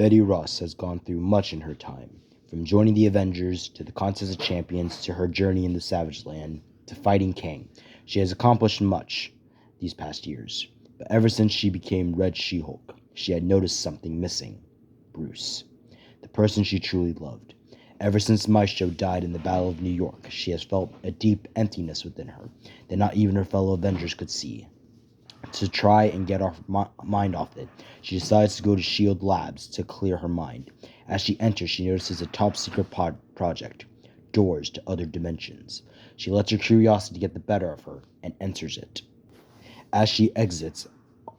Betty Ross has gone through much in her time, from joining the Avengers to the Contest of Champions to her journey in the Savage Land to fighting Kang. She has accomplished much these past years, but ever since she became Red She-Hulk, she had noticed something missing. Bruce, the person she truly loved. Ever since Maestro died in the Battle of New York, she has felt a deep emptiness within her that not even her fellow Avengers could see. To try and get her mind off it, she decides to go to S.H.I.E.L.D. Labs to clear her mind. As she enters, she notices a top-secret project, doors to other dimensions. She lets her curiosity get the better of her and enters it. As she exits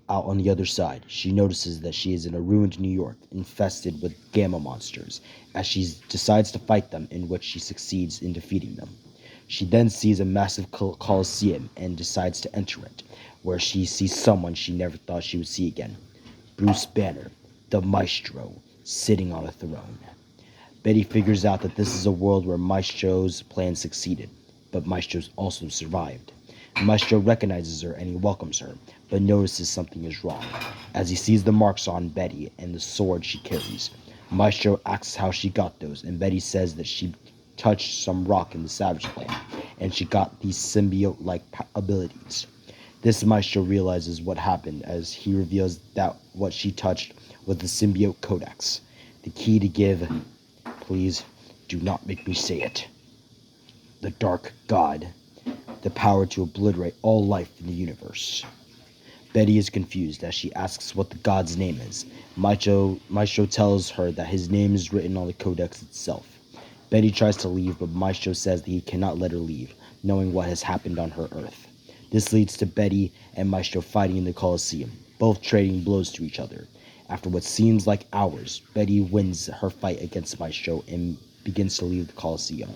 out on the other side, she notices that she is in a ruined New York, infested with gamma monsters, as she decides to fight them, in which she succeeds in defeating them. She then sees a massive coliseum and decides to enter it, where she sees someone she never thought she would see again. Bruce Banner, the Maestro, sitting on a throne. Betty figures out that this is a world where Maestro's plan succeeded, but Maestro's also survived. Maestro recognizes her and he welcomes her, but notices something is wrong, as he sees the marks on Betty and the sword she carries. Maestro asks how she got those, and Betty says that she touched some rock in the Savage Land, and she got these symbiote-like abilities. This Maestro realizes what happened as he reveals that what she touched was the symbiote codex, the key to give, please do not make me say it, the Dark God, the power to obliterate all life in the universe. Betty is confused as she asks what the god's name is. Maestro tells her that his name is written on the codex itself. Betty tries to leave, but Maestro says that he cannot let her leave, knowing what has happened on her Earth. This leads to Betty and Maestro fighting in the Coliseum, both trading blows to each other. After what seems like hours, Betty wins her fight against Maestro and begins to leave the Coliseum.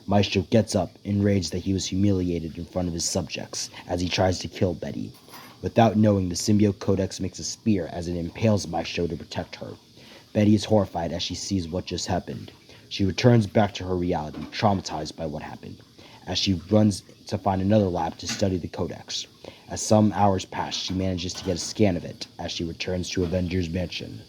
Maestro gets up, enraged that he was humiliated in front of his subjects, as he tries to kill Betty. Without knowing, the symbiote codex makes a spear as it impales Maestro to protect her. Betty is horrified as she sees what just happened. She returns back to her reality, traumatized by what happened, as she runs to find another lab to study the codex. As some hours pass, she manages to get a scan of it as she returns to Avengers Mansion.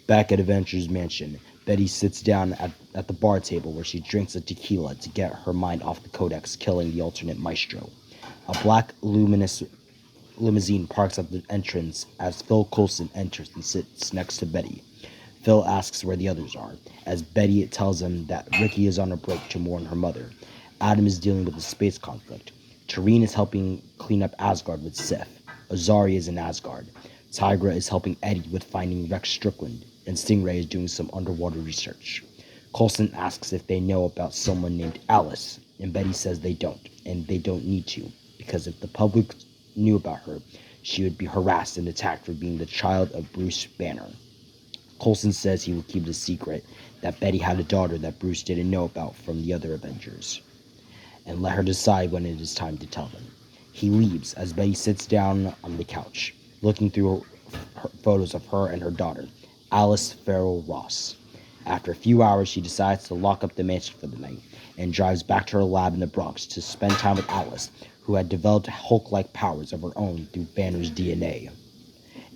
Back at Avengers Mansion, Betty sits down at the bar table where she drinks a tequila to get her mind off the codex, killing the alternate Maestro. A black luminous limousine parks at the entrance as Phil Coulson enters and sits next to Betty. Phil asks where the others are, as Betty tells him that Ricky is on a break to mourn her mother. Adam is dealing with a space conflict. Tareen is helping clean up Asgard with Sif. Azari is in Asgard. Tigra is helping Eddie with finding Rex Strickland, and Stingray is doing some underwater research. Coulson asks if they know about someone named Alice, and Betty says they don't, and they don't need to, because if the public knew about her, she would be harassed and attacked for being the child of Bruce Banner. Coulson says he will keep it a secret that Betty had a daughter that Bruce didn't know about from the other Avengers, and let her decide when it is time to tell them. He leaves as Betty sits down on the couch, looking through her photos of her and her daughter, Alice Farrell Ross. After a few hours, she decides to lock up the mansion for the night and drives back to her lab in the Bronx to spend time with Alice, who had developed Hulk-like powers of her own through Banner's DNA.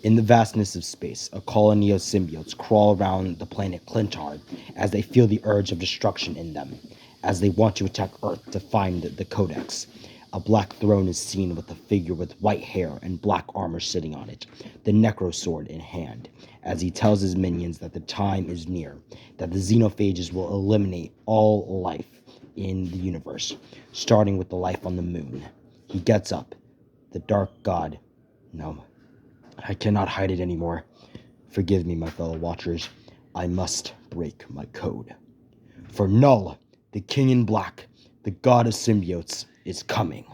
In the vastness of space, a colony of symbiotes crawl around the planet Clintar as they feel the urge of destruction in them, as they want to attack Earth to find the Codex. A black throne is seen with a figure with white hair and black armor sitting on it, the Necro Sword in hand, as he tells his minions that the time is near, that the xenophages will eliminate all life in the universe, starting with the life on the moon. He gets up. The Dark God. No, I cannot hide it anymore. Forgive me, my fellow Watchers. I must break my code. For Null, the King in Black, the God of Symbiotes, is coming.